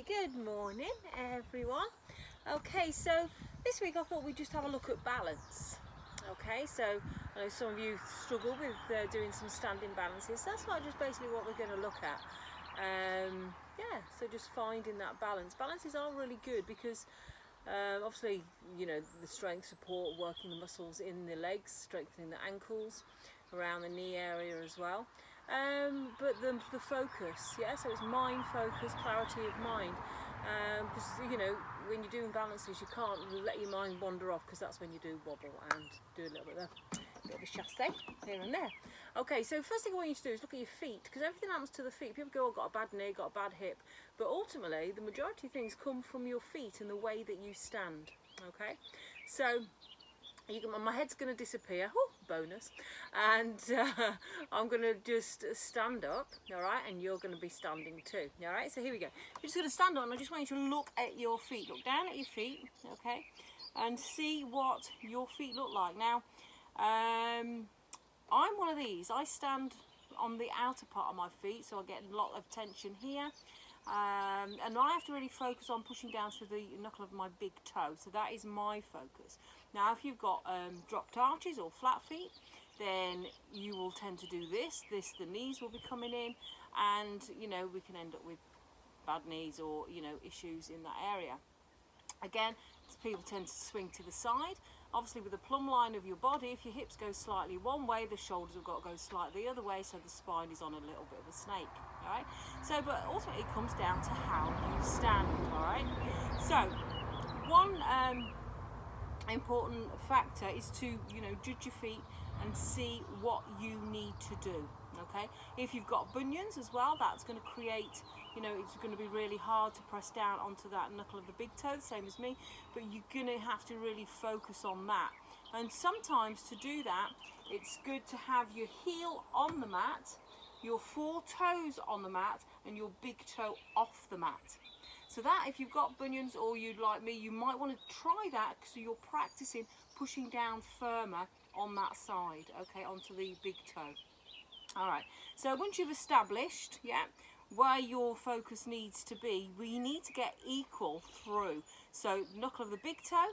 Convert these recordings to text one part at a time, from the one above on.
Okay, good morning everyone. Okay, so this week I thought we'd just have a look at balance. Okay, so I know some of you struggle with doing some standing balances. That's not just basically what we're going to look at. Yeah, so just finding that balance. Balances are really good because obviously, you know, the strength support, working the muscles in the legs, strengthening the ankles, around the knee area as well. But the focus, yeah, so it's mind focus, clarity of mind. Because, you know, when you're doing balances, you can't let your mind wander off, because that's when you do wobble and do a little bit of a chasse here and there. Okay, so first thing I want you to do is look at your feet, because everything happens to the feet. People go, oh, got a bad knee, got a bad hip, but ultimately the majority of things come from your feet and the way that you stand. Okay, so my head's going to disappear, bonus, and I'm going to just stand up, all right, and you're going to be standing too, all right. So here we go. You're just going to stand up, and I just want you to look at your feet, look down at your feet, okay, and see what your feet look like. Now I'm one of these. I stand on the outer part of my feet, so I get a lot of tension here. And I have to really focus on pushing down to the knuckle of my big toe, so that is my focus. Now if you've got dropped arches or flat feet, then you will tend to do this, the knees will be coming in, and you know, we can end up with bad knees or, you know, issues in that area. Again, people tend to swing to the side. Obviously with the plumb line of your body, if your hips go slightly one way, the shoulders have got to go slightly the other way, so the spine is on a little bit of a snake, all right? So, but ultimately it comes down to how you stand, all right? So, one important factor is to, you know, judge your feet and see what you need to do, okay? If you've got bunions as well, that's going to create, you know, it's going to be really hard to press down onto that knuckle of the big toe, same as me, but you're going to have to really focus on that. And sometimes to do that, it's good to have your heel on the mat, your 4 toes on the mat, and your big toe off the mat. So that, if you've got bunions or you'd like me, you might want to try that, so you're practicing pushing down firmer on that side, okay, onto the big toe. All right, so once you've established, yeah, where your focus needs to be, we need to get equal through. So knuckle of the big toe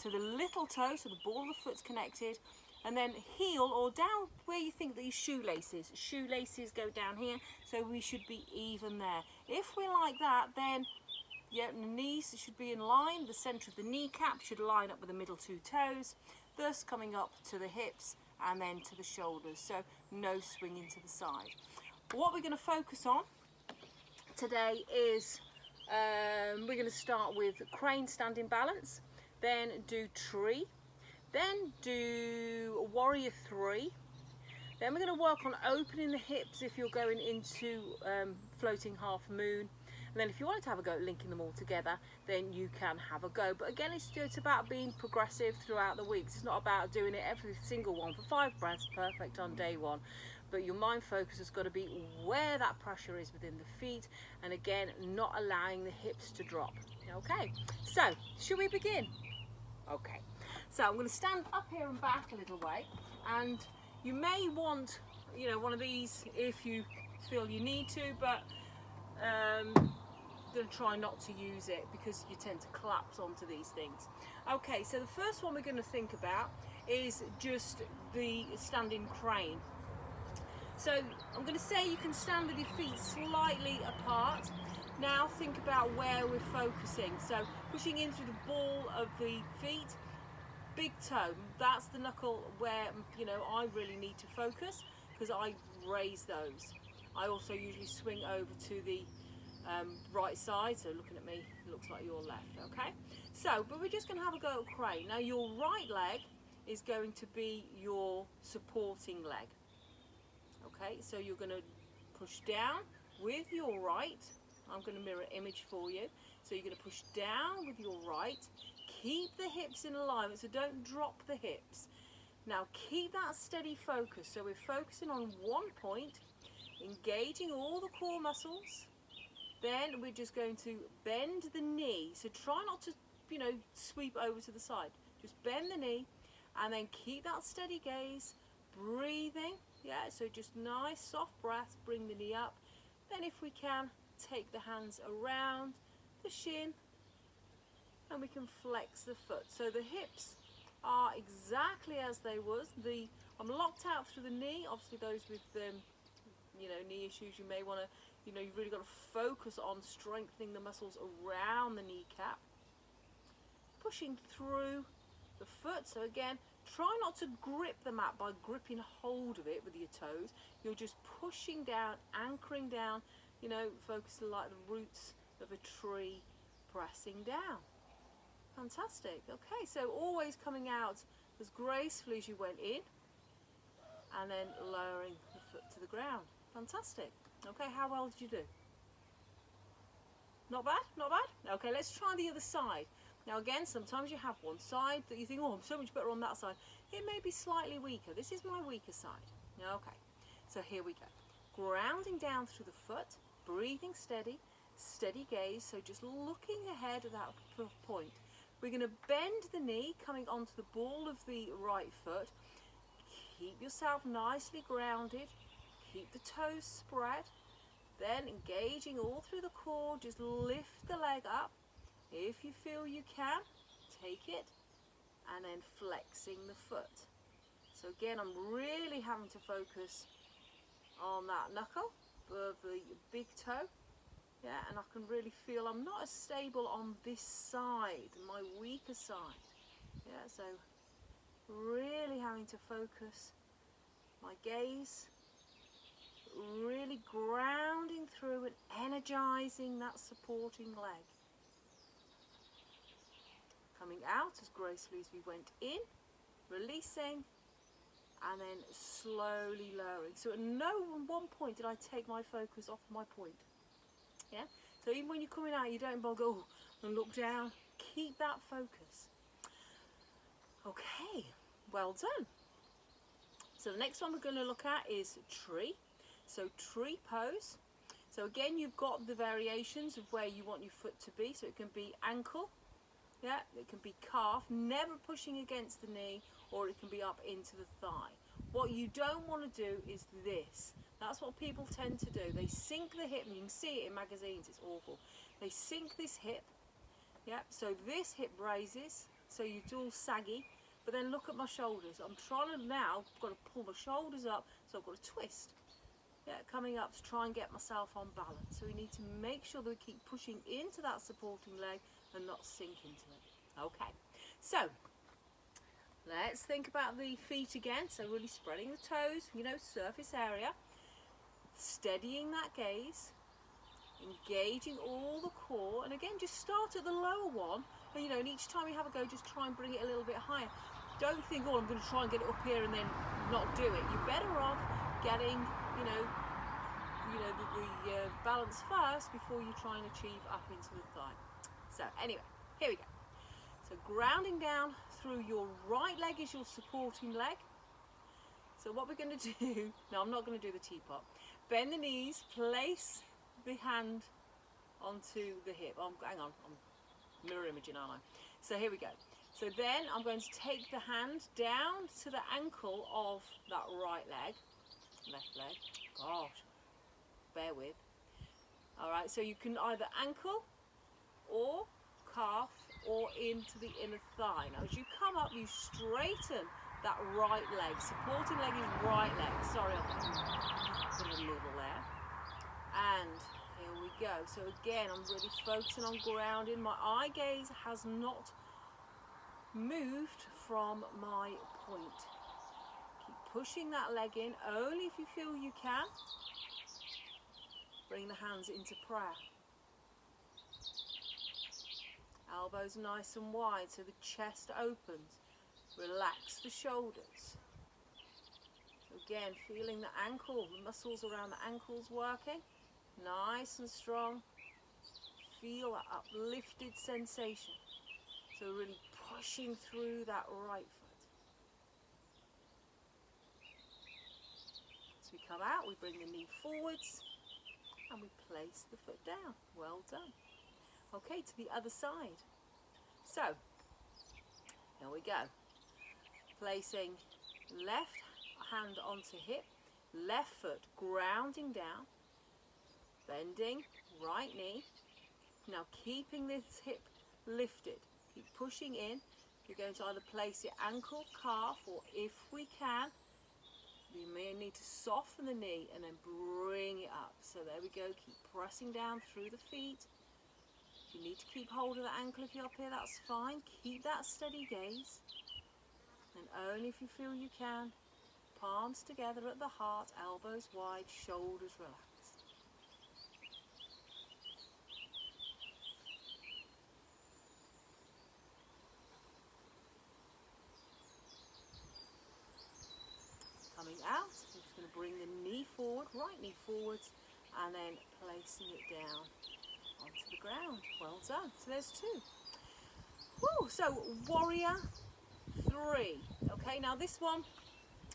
to the little toe, so the ball of the foot's connected, and then heel or down where you think these shoelaces go down here, so we should be even there. If we're like that, then yeah, the knees should be in line, the centre of the kneecap should line up with the middle 2 toes, thus coming up to the hips and then to the shoulders, so no swinging to the side. What we're going to focus on today is we're going to start with crane standing balance, then do tree, then do warrior 3, then we're going to work on opening the hips if you're going into floating half moon, and then if you wanted to have a go at linking them all together, then you can have a go. But again, it's about being progressive throughout the weeks. It's not about doing it every single one for 5 breaths perfect on day 1. But your mind focus has got to be where that pressure is within the feet, and again, not allowing the hips to drop. Okay, so should we begin? Okay, so I'm going to stand up here and back a little way, and you may want, you know, one of these if you feel you need to, but I'm going to try not to use it because you tend to collapse onto these things. Okay, so the first one we're going to think about is just the standing crane. So I'm going to say you can stand with your feet slightly apart. Now think about where we're focusing. So pushing in through the ball of the feet, big toe, that's the knuckle where, you know, I really need to focus because I raise those. I also usually swing over to the right side, so looking at me, it looks like your left, okay? So, but we're just going to have a go at crane. Now your right leg is going to be your supporting leg. Okay, so you're going to push down with your right. I'm going to mirror image for you. So you're going to push down with your right. Keep the hips in alignment, so don't drop the hips. Now keep that steady focus. So we're focusing on one point, engaging all the core muscles. Then we're just going to bend the knee. So try not to, you know, sweep over to the side. Just bend the knee and then keep that steady gaze, breathing. Yeah, so just nice soft breaths, bring the knee up. Then if we can, take the hands around the shin, and we can flex the foot. So the hips are exactly as they was. I'm locked out through the knee. Obviously those with knee issues, you may want to, you've really got to focus on strengthening the muscles around the kneecap. Pushing through the foot. So again, try not to grip the mat by gripping hold of it with your toes. You're just pushing down, anchoring down, focusing like the roots of a tree, pressing down. Fantastic. Okay, so always coming out as gracefully as you went in, and then lowering the foot to the ground. Fantastic. Okay, how well did you do? Not bad? Not bad? Okay, let's try the other side. Now again, sometimes you have one side that you think, oh, I'm so much better on that side. It may be slightly weaker. This is my weaker side. Okay, so here we go. Grounding down through the foot, breathing steady, steady gaze, so just looking ahead at that point. We're going to bend the knee, coming onto the ball of the right foot. Keep yourself nicely grounded. Keep the toes spread. Then engaging all through the core, just lift the leg up. If you feel you can, take it, and then flexing the foot. So again, I'm really having to focus on that knuckle of the big toe. Yeah, and I can really feel I'm not as stable on this side, my weaker side. Yeah, so really having to focus my gaze, really grounding through and energizing that supporting leg. Coming out as gracefully as we went in, releasing, and then slowly lowering. So at no one point did I take my focus off my point. Yeah, so even when you're coming out, you don't go, oh, and look down. Keep that focus. Okay, well done. So the next one we're going to look at is tree. So tree pose. So again, you've got the variations of where you want your foot to be. So it can be ankle, yeah, it can be calf, never pushing against the knee, or it can be up into the thigh. What you don't want to do is this. That's what people tend to do. They sink the hip, and you can see it in magazines, it's awful. They sink this hip, yeah, so this hip raises, so it's all saggy, but then look at my shoulders. I'm trying to now, I've got to pull my shoulders up, so I've got to twist. Yeah, coming up to try and get myself on balance. So we need to make sure that we keep pushing into that supporting leg and not sink into it. Okay, so let's think about the feet again. So really spreading the toes, surface area. Steadying that gaze, engaging all the core, and again just start at the lower one, and each time you have a go, just try and bring it a little bit higher. Don't think, oh, I'm going to try and get it up here and then not do it. You're better off getting the balance first before you try and achieve up into the thigh. So anyway, here we go. So grounding down through your right leg is your supporting leg. So what we're going to do, no, I'm not going to do the teapot. Bend the knees, place the hand onto the hip. Hang on, I'm mirror imaging, aren't I? So here we go. So then I'm going to take the hand down to the ankle of that right leg, left leg. Gosh, bear with. All right, so you can either ankle or calf or into the inner thigh. Now as you come up, you straighten that right leg. Supporting leg is right leg. Sorry, I've put a little there. And here we go. So again, I'm really focusing on grounding. My eye gaze has not moved from my point. Keep pushing that leg in, only if you feel you can. Bring the hands into prayer. Elbows nice and wide so the chest opens. Relax the shoulders. So again, feeling the ankle, the muscles around the ankles working. Nice and strong. Feel that uplifted sensation. So really pushing through that right foot. As we come out, we bring the knee forwards and we place the foot down. Well done. Okay, to the other side. So, here we go. Placing left hand onto hip, left foot grounding down, bending right knee, Now keeping this hip lifted, keep pushing in. You're going to either place your ankle, calf, or if we can, we may need to soften the knee and then bring it up. So there we go, keep pressing down through the feet. If you need to keep hold of the ankle if you're up here, that's fine. Keep that steady gaze. And only if you feel you can, palms together at the heart, elbows wide, shoulders relaxed. Coming out, I'm just going to bring the knee forward, right knee forwards, and then placing it down onto the ground. Well done. So there's 2. Woo, so warrior 3. Okay, now this one,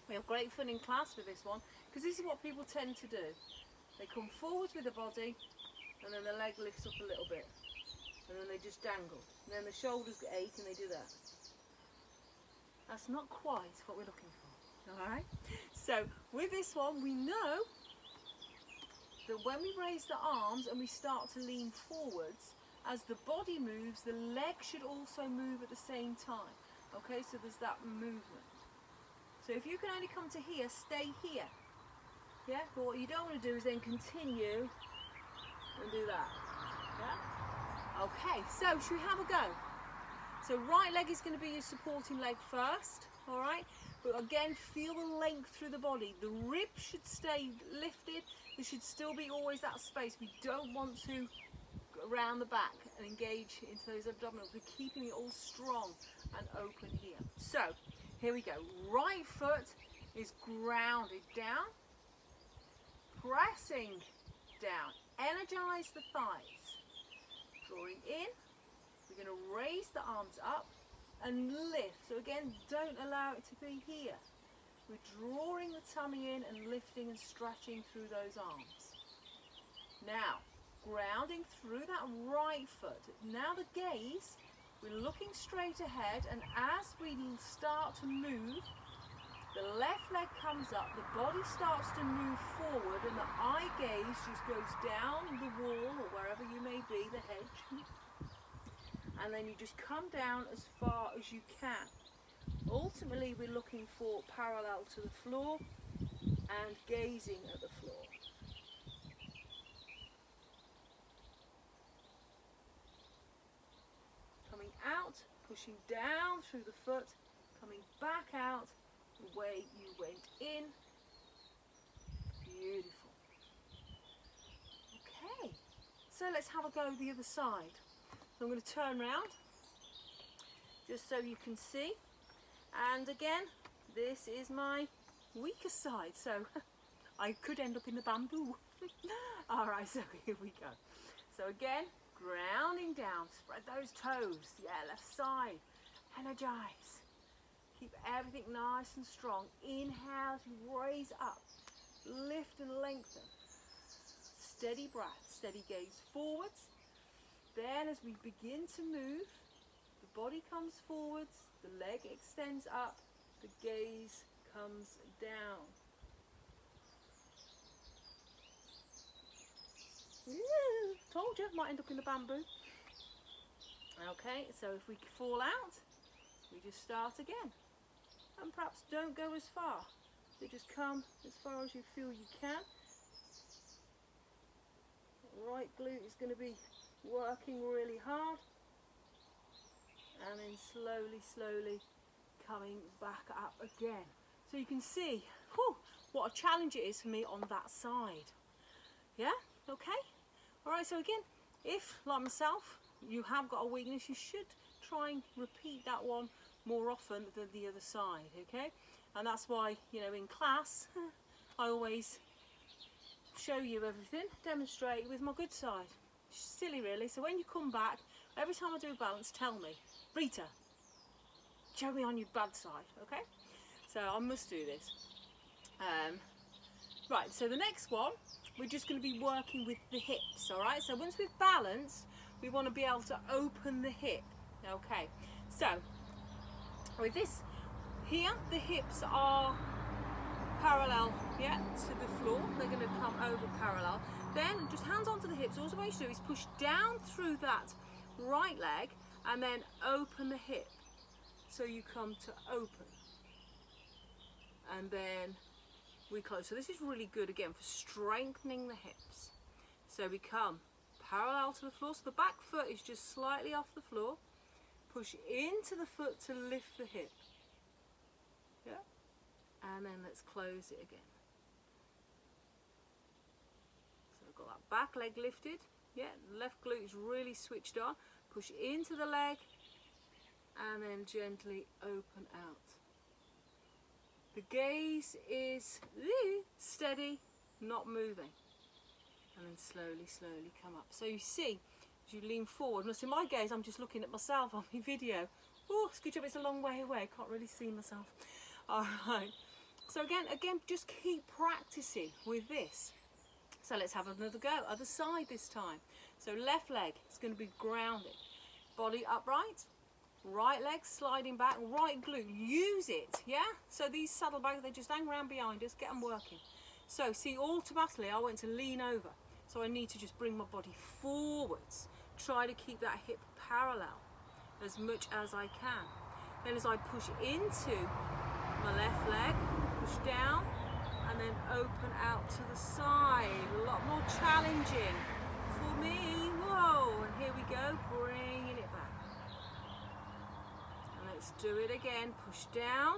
we have great fun in class with this one, because this is what people tend to do. They come forwards with the body, and then the leg lifts up a little bit, and then they just dangle. And then the shoulders ache and they do that. That's not quite what we're looking for. Alright, so with this one we know that when we raise the arms and we start to lean forwards, as the body moves, the leg should also move at the same time. Okay, so there's that movement. So if you can only come to here, stay here. Yeah, but what you don't want to do is then continue and do that. Yeah? Okay, so should we have a go? So right leg is going to be your supporting leg first, alright? But again, feel the length through the body. The ribs should stay lifted. There should still be always that space. We don't want to go around the back and engage into those abdominals. We're keeping it all strong and open here. So, here we go. Right foot is grounded down, pressing down. Energize the thighs. Drawing in. We're going to raise the arms up and lift. So again, don't allow it to be here. We're drawing the tummy in and lifting and stretching through those arms. Now, grounding through that right foot. Now the gaze, we're looking straight ahead, and as we start to move, the left leg comes up, the body starts to move forward, and the eye gaze just goes down the wall or wherever you may be, the hedge. And then you just come down as far as you can. Ultimately, we're looking for parallel to the floor and gazing at the floor. Coming out, pushing down through the foot, coming back out the way you went in. Beautiful. Okay, so let's have a go the other side. So I'm going to turn round just so you can see, and again this is my weaker side, so I could end up in the bamboo. Alright, so here we go. So again, grounding down, spread those toes, yeah, left side, energize, keep everything nice and strong. Inhale to raise up, lift and lengthen, steady breath, steady gaze forwards. Then as we begin to move, the body comes forwards, the leg extends up, the gaze comes down. Told you, might end up in the bamboo. Okay, so if we fall out, we just start again. And perhaps don't go as far. So just come as far as you feel you can. Right glute is going to be working really hard, and then slowly coming back up again. So you can see what a challenge it is for me on that side. Yeah, okay. All right, so again, if like myself you have got a weakness, you should try and repeat that one more often than the other side. Okay, and that's why, you know, in class I always show you everything, demonstrate with my good side. Silly really. So when you come back, every time I do a balance, tell me, Rita, show me on your bad side. Okay, so I must do this. Right, so the next one, we're just going to be working with the hips. All right, so once we've balanced, we want to be able to open the hip. Okay, so with this here, the hips are parallel, yeah, to the floor. They're going to come over parallel. Then just hands onto the hips. Also what you do is push down through that right leg and then open the hip. So you come to open. And then we close. So this is really good again for strengthening the hips. So we come parallel to the floor. So the back foot is just slightly off the floor. Push into the foot to lift the hip. Yeah. And then let's close it again. So I've got that back leg lifted. Yeah, left glute is really switched on. Push into the leg and then gently open out. The gaze is steady, not moving. And then slowly, slowly come up. So you see, as you lean forward, and in my gaze, I'm just looking at myself on my video. Oh, it's a good job it's a long way away. Can't really see myself. All right. So again, just keep practicing with this. So let's have another go. Other side this time. So left leg is going to be grounded. Body upright. Right leg sliding back. Right glute. Use it. Yeah? So these saddlebags, they just hang around behind us. Get them working. So see, automatically I went to lean over. So I need to just bring my body forwards. Try to keep that hip parallel as much as I can. Then as I push into my left leg, push down and then open out to the side. A lot more challenging for me. Whoa, and here we go, bringing it back. And let's do it again. Push down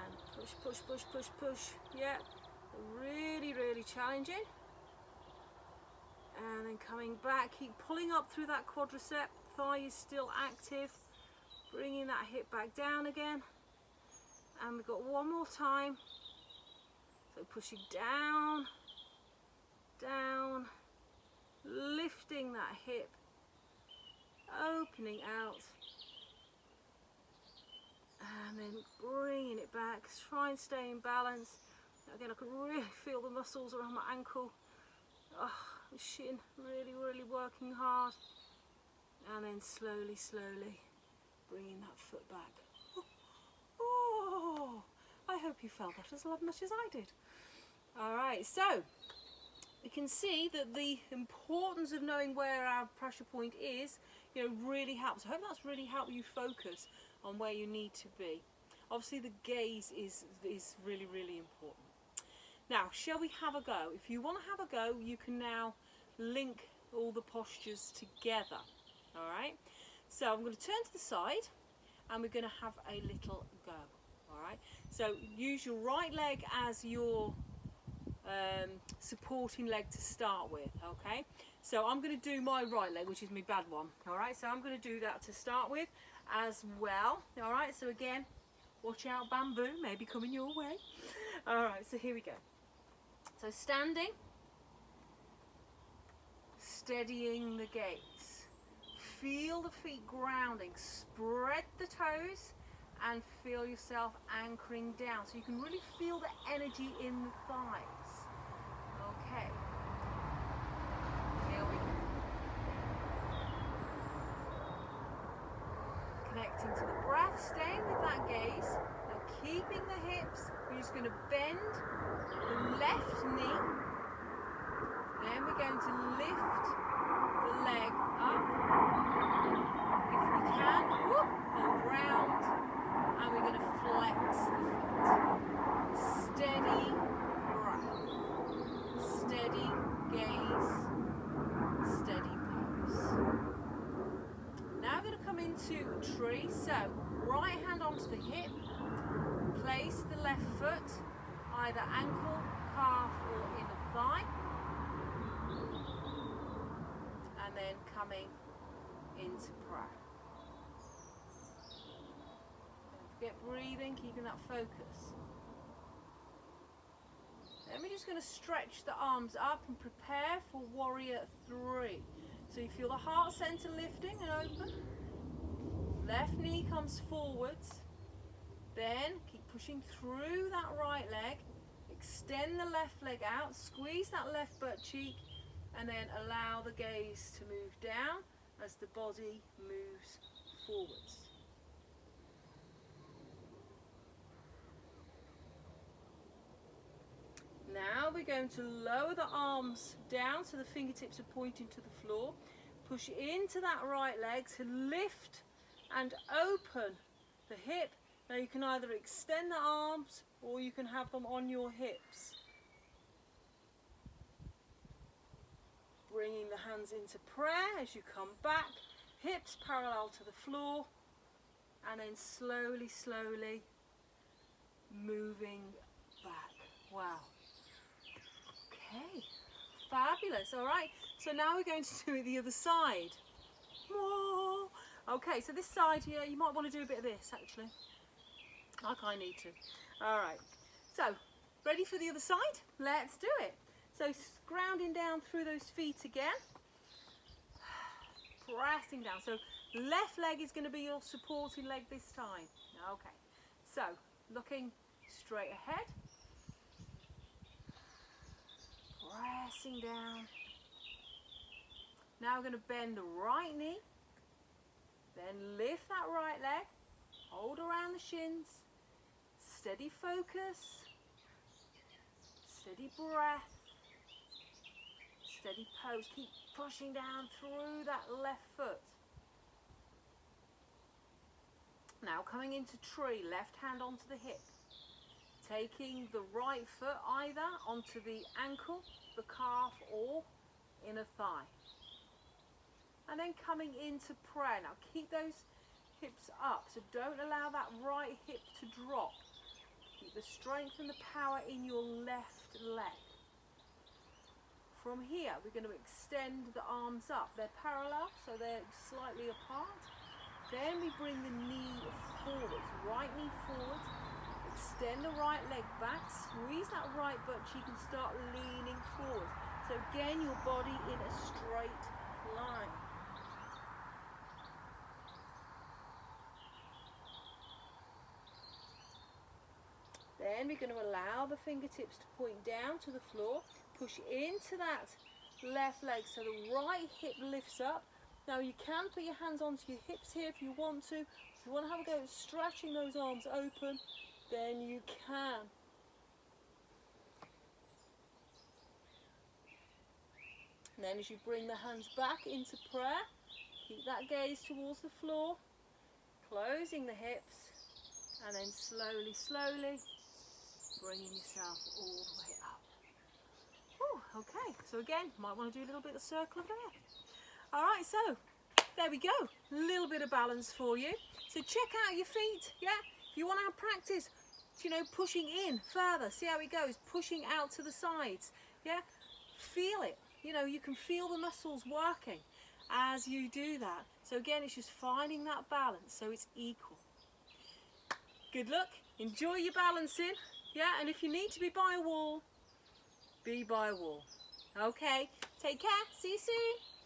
and push, push, push, push, push. Yeah, really, really challenging. And then coming back, keep pulling up through that quadricep. Thigh is still active. Bringing that hip back down again. And we've got one more time. So pushing down, down, lifting that hip, opening out, and then bringing it back. Try and stay in balance. Again, I can really feel the muscles around my ankle. Oh, the shin really, really working hard. And then slowly, slowly bringing that foot back. Oh, I hope you felt that as much as I did. All right, so we can see that the importance of knowing where our pressure point is, really helps. I hope that's really helped you focus on where you need to be. Obviously, the gaze is really, really important. Now, shall we have a go? If you want to have a go, you can now link all the postures together. All right, so I'm going to turn to the side and we're going to have a little go. All right, so use your right leg as your supporting leg to start with. Okay, so I'm going to do my right leg, which is my bad one. All right, so I'm going to do that to start with as well. All right, so again, watch out, bamboo maybe coming your way. All right, so here we go. So standing, steadying the gaze. Feel the feet grounding, spread the toes and feel yourself anchoring down. So you can really feel the energy in the thighs. Okay. Here we go. Connecting to the breath, staying with that gaze, and keeping the hips. We're just going to bend the left knee. Then we're going to lift the leg up. If we can, hold round. And we're going to flex the foot. Steady breath. Steady gaze. Steady pose. Now we're going to come into a tree. So, right hand onto the hip. Place the left foot, either ankle, calf or inner thigh. And then coming into prayer. Get breathing, keeping that focus. Then we're just going to stretch the arms up and prepare for warrior 3. So you feel the heart center lifting and open. Left knee comes forwards. Then keep pushing through that right leg. Extend the left leg out. Squeeze that left butt cheek. And then allow the gaze to move down as the body moves forwards. Now we're going to lower the arms down so the fingertips are pointing to the floor. Push into that right leg to lift and open the hip. Now you can either extend the arms or you can have them on your hips. Bringing the hands into prayer as you come back, hips parallel to the floor, and then slowly, slowly moving back. Wow. Okay, fabulous. All right, so now we're going to do it the other side. Whoa. Okay, so this side here, you might want to do a bit of this actually, like I need to. All right, so ready for the other side? Let's do it. So grounding down through those feet again, pressing down. So left leg is going to be your supporting leg this time. Okay, so looking straight ahead, pressing down. Now we're going to bend the right knee, then lift that right leg, hold around the shins, steady focus, steady breath, steady pose. Keep pushing down through that left foot. Now coming into tree, left hand onto the hip, taking the right foot either onto the ankle, the calf or inner thigh. And then coming into prayer. Now keep those hips up, so don't allow that right hip to drop. Keep the strength and the power in your left leg. From here we're going to extend the arms up. They're parallel, so they're slightly apart. Then we bring the knee forwards, right knee forward, extend the right leg back, squeeze that right butt cheek and start leaning forward. So again, your body in a straight line. Then we're going to allow the fingertips to point down to the floor, push into that left leg so the right hip lifts up. Now you can put your hands onto your hips here if you want to. If you want to have a go at stretching those arms open, then you can. And then as you bring the hands back into prayer, keep that gaze towards the floor, closing the hips, and then slowly, slowly bringing yourself all the way up. Whew, okay, so again, might want to do a little bit of circle of there. All right, so there we go. A little bit of balance for you. So check out your feet, yeah? If you want to have practice, you know, pushing in further, see how it goes, pushing out to the sides, yeah? Feel it. You know, you can feel the muscles working as you do that. So again, it's just finding that balance so it's equal. Good luck. Enjoy your balancing, yeah? And if you need to be by a wall, be by a wall. Okay, take care. See you soon.